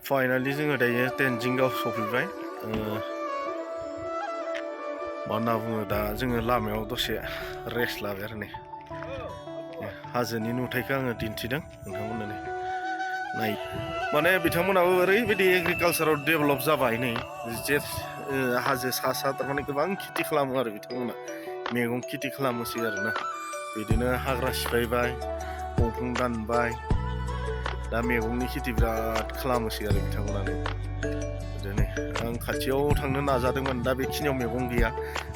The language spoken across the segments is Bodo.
फाइनालि जोङो दायो तेनजिंगाव सफैबाय। मा होनना बुङो दा जोङो लामायाव दसे रेस्ट लाबाय आरो नै हाजोनि नुथायखौ आङो दिन्थिदों नोंथांमोननो नाय माने बिथांमोनाबो ओरैबायदि एग्रिकालसाराव डेभेलप जाबाय नै जे हाजो सा सा थारमाने गोबां खेथि खालामो आरो बिथांमोना मैगं खेथि खालामोसै आरोना बिदिनो हाग्रा सिफायबाय दंफां दानबाय दा मैगंनि खेथि बिराद खालामोसै आरो बिथांमोनानो बिदिनो आं खाथियाव थांनो नाजादोंमोन दा बेखिनियाव मैगं गैया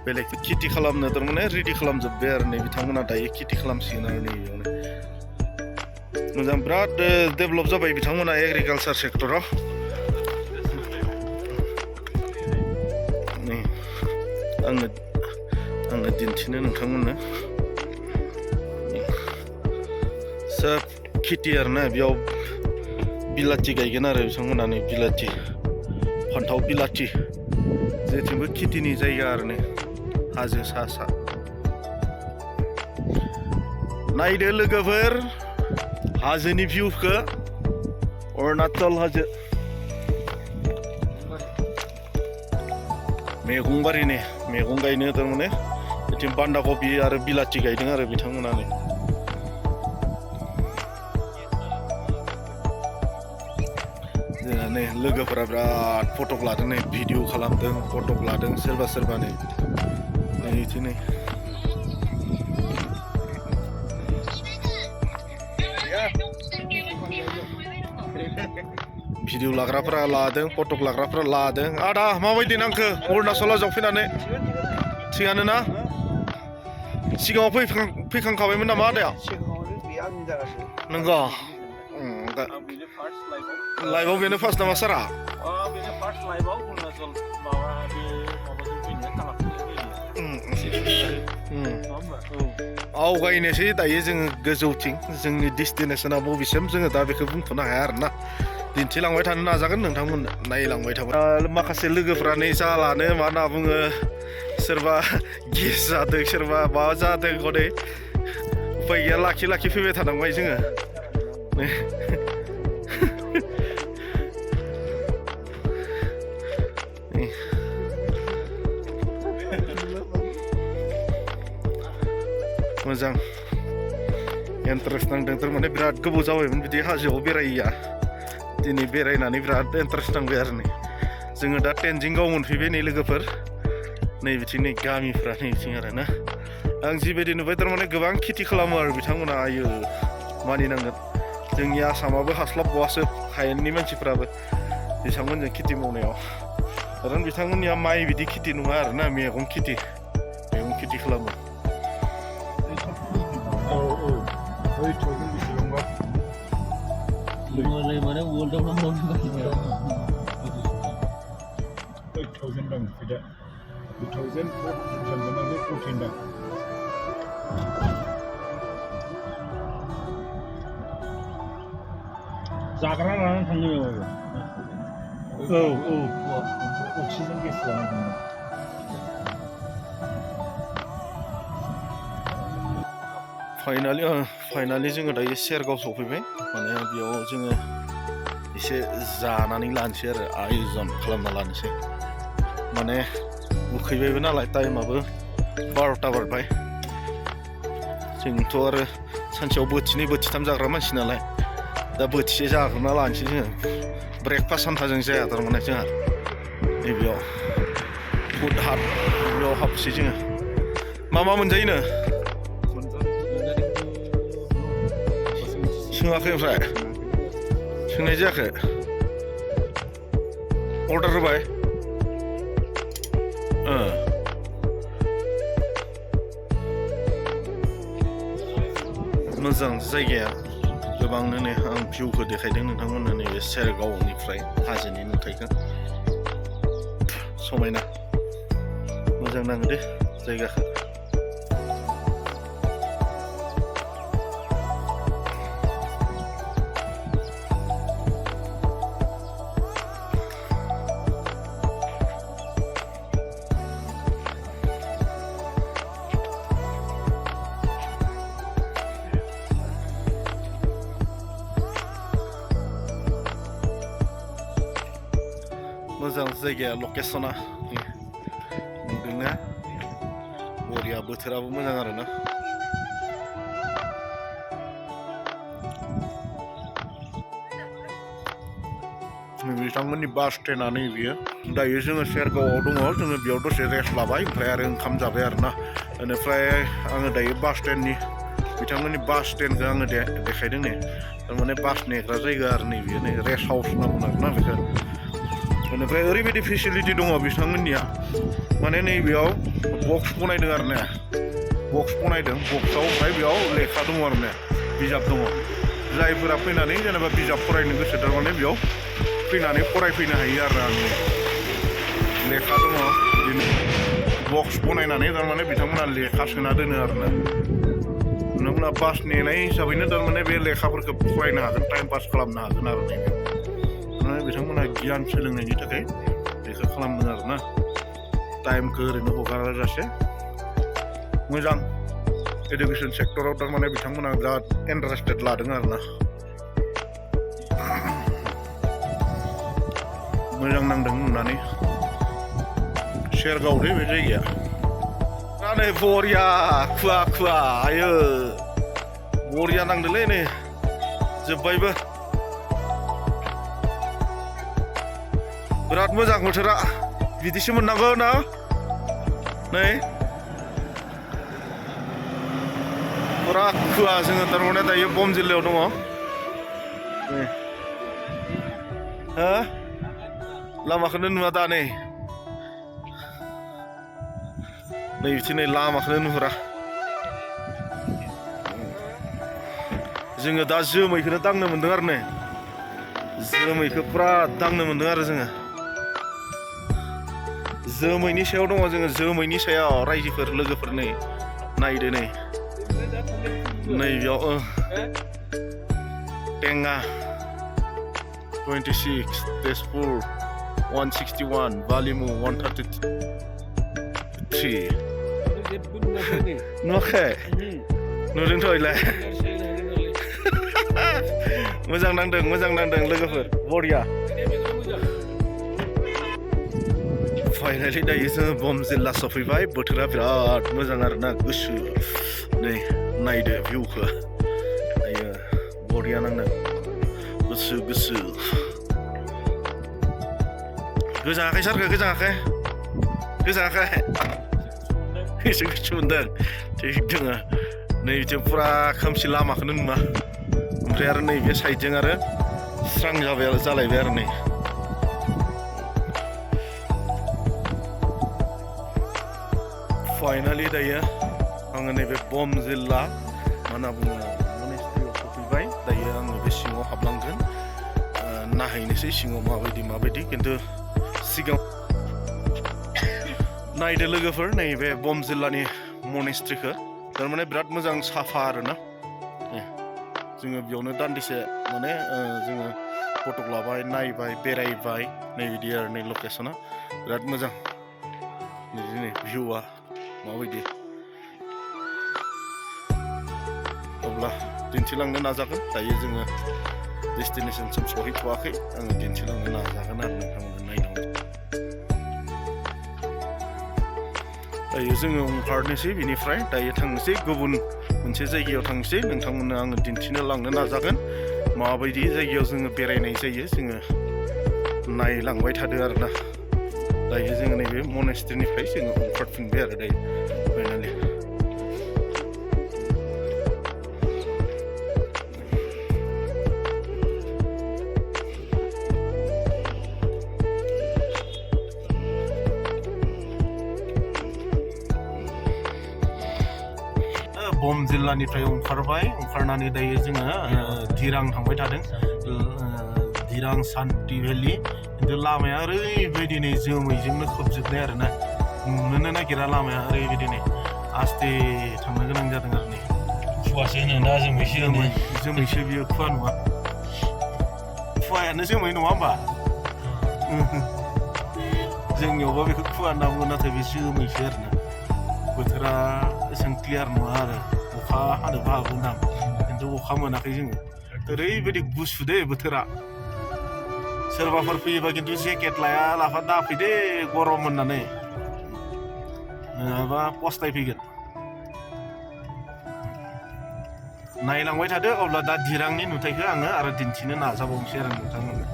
बेलेग खेथि खालामनो थारमाने रेडि खालामजोब्बाय आरो नै बिथांमोना दायो खेथि खालामसिगोन आरो नैबेयावनो मोजां बिराद डेभेलप जाबाय बिथांमोना एग्रिकालसार सेक्टराव नै आङो दिन्थिनो नोंथांमोननो सोब खेथि आरोना बेयाव बिलाथि गायगोन आरो बिथांमोना नै बिलाथि फान्थाव बिलाथि जेथिंबो खेथिनि जायगा आरो नै हाजो सा सा नायदो लोगोफोर हाजोनि भिउखौ अरुणाचल हाजो मैगं बारिनि मैगं गायनो थारमाने बिथिं बान्दा कबि आरो बिलाथि गायदों आरो बिथांमोनानो जोंहा नै लोगोफोरा बिराद फटक लादों नै भिडिअ खालामदों फटक लादों सोरबा नै बिदि नै भिडिअ लाग्राफोरा लादों फटक लाग्राफोरा लादों आदा माबायदि नांखो अरुणाचलाव जावफैनानै थिगानो ना सिगाङाव फैखांखाबायमोन नामा आदाया नंगौ लाइभआव बेनो फार्स्ट नामा सारा बेनो फार्स्ट लाइभआव अरुणाचल माबा बे माबाजों आवगायनोसै दायो जोङो गोजौथिं जोंनि डेस्टिनेसना बबेसिम जोङो दा बेखौ बुंथ'नो हाया आरोना दिन्थिलांबाय थानो नाजागोन नोंथांमोननो नायलांबाय थागोन माखासे लोगोफ्रा नै जालानो मा होनना बुङो सोरबा गेस जादों सोरबा माबा जादों हनै उपाय गैया लाखि फैबाय थानांबाय जोङो मोजां इन्टारेस्ट नांदों थारमाने बिराद गोबाव जाबायमोन बिदि हाजोआव बेरायैया दिनै बेरायनानै बिराद इन्टारेस्ट नांबाय आरो नै जोङो दा तेनजिंगाव मोनफैबाय नै लोगोफोर नै बिथिं नै गामिफ्रा नै बिथिं आरो ना आं जिबायदि नुबाय थारमाने गोबां खेथि खालामो आरो बिथांमोना आयो मानिनांगोन जोंनि आसामाबो हास्लाबबावासो हायेननि मानसिफ्राबो बिथांमोनजों खेथि मावनायाव खारन बिथांमोननिया माइ बिदि खेथि नङा आरो ना मैगं खेथि खालामो माने वर्ल्डआव दं 8,000 dong tidak 2,000 jangan ada 14 dong जाग्रा लानानै थाङो अक्सिजेन गेस लानानै थाङो फाइनालि जोङो दायो सेरगाव सफैबाय माने बेयाव जोङो एसे जानानै लानोसै आरो आयजन खालामना लानोसै माने उखैबायबो नालाय टाइमाबो 12टा बारबाय जोंथ' आरो सानसेयाव बोथिनै बोथिथाम जाग्रा मानसि नालाय दा बोथिसे जाग्रोना लानोसै जोङो ब्रेकफास्ट सानथाजों जाया थारमाने जोंहा नैबेयाव फुड हाट बेयाव हाबसै जोङो मा मोनजायोनो सोङाखै ओमफ्राय सोंनाय जायाखै अर्डार होबाय मोजां जायगाया गोबांनो नै आं भिउखौ देखायदों नोंथांमोननो नैबे सेरगावनिफ्राय हाजोनि नुथायखौ समायना मोजां नाङो दे जायगाखौ मोजां जायगाया लकेसना नुदोंना बरिया बोथोराबो मोजां आरोना बिथांमोननि बास स्टेन्डआ नैबेयो दायो जोङो सेरगावआव दङ जोङो बेयाव दसे रेस्ट लाबाय ओमफ्राय आरो ओंखाम जाबाय आरोना बेनिफ्राय आङो दायो बास स्टेन्डनि बिथांमोननि बास स्टेन्डखौ आङो देखायदों नै थारमाने बास नेग्रा जायगा आरो नैबेयो नै रेस्ट हाउस होनना बुङो आरोना बेखौ बेनिफ्राय ओरैबायदि फेसिलिटि दङ बिथांमोननिया माने नैबेयाव बक्स बनायदों आरो ना बक्स बनायदों बक्सआव ओमफ्राय बेयाव लेखा दङ आरो ना बिजाब दङ जायफोरा फैनानै जेनेबा बिजाब फरायनो गोसो थारमाने बेयाव फैनानै फरायफैनो हायो आरो आंनि लेखा दङ बिदिनो बक्स बनायनानै थारमाने बिथांमोना लेखा सोना दोनो आरोना बिथांमोना बास नेनाय हिसाबैनो थारमाने बे लेखाफोरखौ फरायनो हागोन टाइम पास खालामनो हागोन आरो नैबे बिथांमोना गियान सोलोंनायनि थाखाय बेखौ खालामदों आरोना टाइमखौ ओरैनो हगाराजासे मोजां एडुकेसन सेक्टराव थारमाने बिथांमोना बिराद इन्टारेस्टेड लादों आरोना मोजां नांदों नुनानै सेरगावदे बे जायगाया नै बरिया खुवा खुवा आयो बरिया नांदोंलै नै जोब्बायबो बिराद मोजां बोथोरा बिदिसो मोननांगौ ना नै फुरा खुवा जोङो थारमाने दायो बम जिल्लायाव दङ नै हो लामाखौनो नुवा दा नै बिथिं नै लामाखौनो नुहुरा जोङो दा जोमैखौनो दांनो मोन्दों आरो नै जोमैखौ फुरा दांनो मोन्दों आरो जोङो जोमैनि सायाव दङ जोङो जोमैनि सायाव रायजोफोर लोगोफोर नै नायदो नै बेयाव टेङा 26 तेजपुर 161 बालिमु 133 नुवाखै नुदोंथ' इलाय मोजां नांदों लोगोफोर बरिया फाइनालि दायो जोङो बम जिल्ला सफैबाय बोथोरा बिराद मोजां आरोना गुसु नै नायदो भिउखौ दायो बरिया नांदों गुसु गोजाङाखै सारखौ गोजाङाखै एसे गुसु मोनदों थिग दङ नै बिथिं फुरा खोमसि लामाखौनो नुवा ओमफ्राय आरो नैबे साइडजों आरो स्रां जालायबाय आरो नै फाइनालि दायो आङो नैबे बम जिल्ला मा होनना बुङो मनेस्ट्रियाव सफैबाय दायो आङो बे सिङाव हाबलांगोन नायहैनोसै सिङाव माबायदि खिन्थु सिगां नायदो लोगोफोर नैबे बम जिल्लानि मनेस्ट्रिखौ थारमाने बिराद मोजां साफा आरोना जोङो बेयावनो दान्दिसे माने जोङो फट' लाबाय नायबाय बेरायबाय नै बिदि आरो नै लकेसना बिराद मोजां बिदिनो भिउआ माबायदि अब्ला दिन्थिलांनो नाजागोन दायो जोङो डेस्टिनेसनसिम सहैथ'वाखै आङो दिन्थिलांनो नाजागोन आरो नोंथांमोननो नायनांगौ दायो जोङो ओंखारनोसै बिनिफ्राय दायो थांनोसै गुबुन मोनसे जायगायाव थांनोसै नोंथांमोननो आङो दिन्थिनो लांनो नाजागोन माबायदि जायगायाव जोङो बेरायनाय जायो जोङो नायलांबाय थादो आरोना दायो जोङो नैबे मनेस्ट्रिनिफ्राय जोङो ओंखारफिनबाय आरो दायो फाइनालि बम जिल्लानिफ्राय ओंखारनानै दायो जोङो दिरां थांबाय थादों दिरां सान्ति भेलि खिन्थु लामाया ओरैबायदि नै जोमैजोंनो खोबजोबनाय आरोना नुनोनो नागिरा लामाया ओरैबायदि नै आस्थे थांनो गोनां जादों आरो नै खुवासो होनो ना जोमैसो बियो खुवा नङा खुवायानो जोमै नङा होमबा जोंनियावबा बेखौ खुवा होनना बुङो नाथाय बे जोमैसो आरोना बोथोरा एसेबां क्लियार नङा आरो अखा हानोबो हागौदां खिन्थु अखा मोनाखै जोङो ओरैबायदि गुसु दे बोथोरा सोरबाफोर फैयोबा खिन्थु जेकेट लाया लाफा दाफैदे गरम होननानै नङाबा पस्तायफैगोन नायलांबाय थादो अब्ला दा दिरांनि नुथायखौ आङो आरो दिन्थिनो नाजाबावनोसै आरो नोंथांमोननो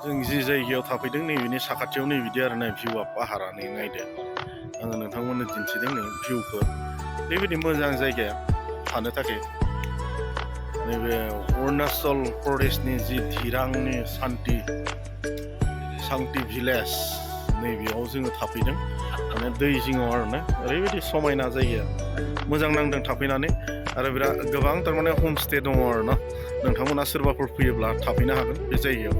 जों जि जायगायाव थाफैदों नैबेनि साखाथियाव नैबिदि आरो ना भिउआ पाहारा नै नायदो आङो नोंथांमोननो दिन्थिदों नै भिउखौ बेबायदि मोजां जायगाया थानो थाखाय नैबे अरुणाचल प्रदेशनि जि दिरांनि सान्ति भिलेज नैबेयाव जोङो थाफैदों माने दै जिङाव आरोना ओरैबायदि समायना जायगाया मोजां नांदों थाफैनानै आरो बिराद गोबां थारमाने हमस्टे दङ आरोना नोंथांमोना सोरबाफोर फैयोब्ला थाफैनो हागोन बे जायगायाव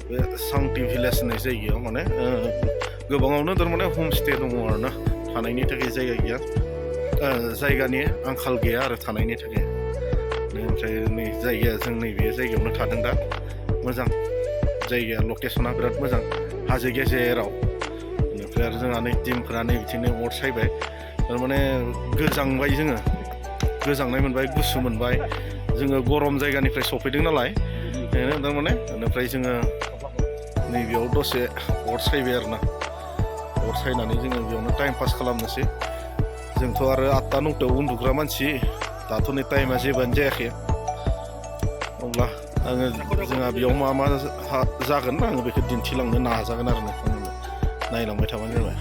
बे सान्ति भिलेज होननाय जायगायाव माने गोबाङावनो थारमाने हमस्टे दङ आरोना थानायनि थाखाय जायगा गैया जायगानि आंखाल गैया आरो थानायनि थाखाय ओमफ्राय नै जायगाया जों नैबे जायगायावनो थादों दा मोजां जायगाया लकेसना बिराद मोजां हाजो गेजेराव बेनिफ्राय आरो जोंहा नै टिमफोरा नै बिथिंनो अर सायबाय थारमाने गोजांबाय जोङो गोजांनाय मोनबाय गुसु मोनबाय जोङो गरम जायगानिफ्राय सफैदों नालाय थारमाने बेनिफ्राय जोङो नैबेयाव दसे अर सायबाय आरोना अर सायनानै जोङो बेयावनो टाइम पास खालामनोसै जोंथ' आरो 8टा 9टायाव उन्दुग्रा मानसि दाथ' नै टाइमा जेबोआनो जायाखै अब्ला आङो जोंहा बेयाव मा जागोन आङो बेखौ दिन्थिलांनो नाजागोन आरो नोंथांमोननो नायलांबाय थाबानो जाबाय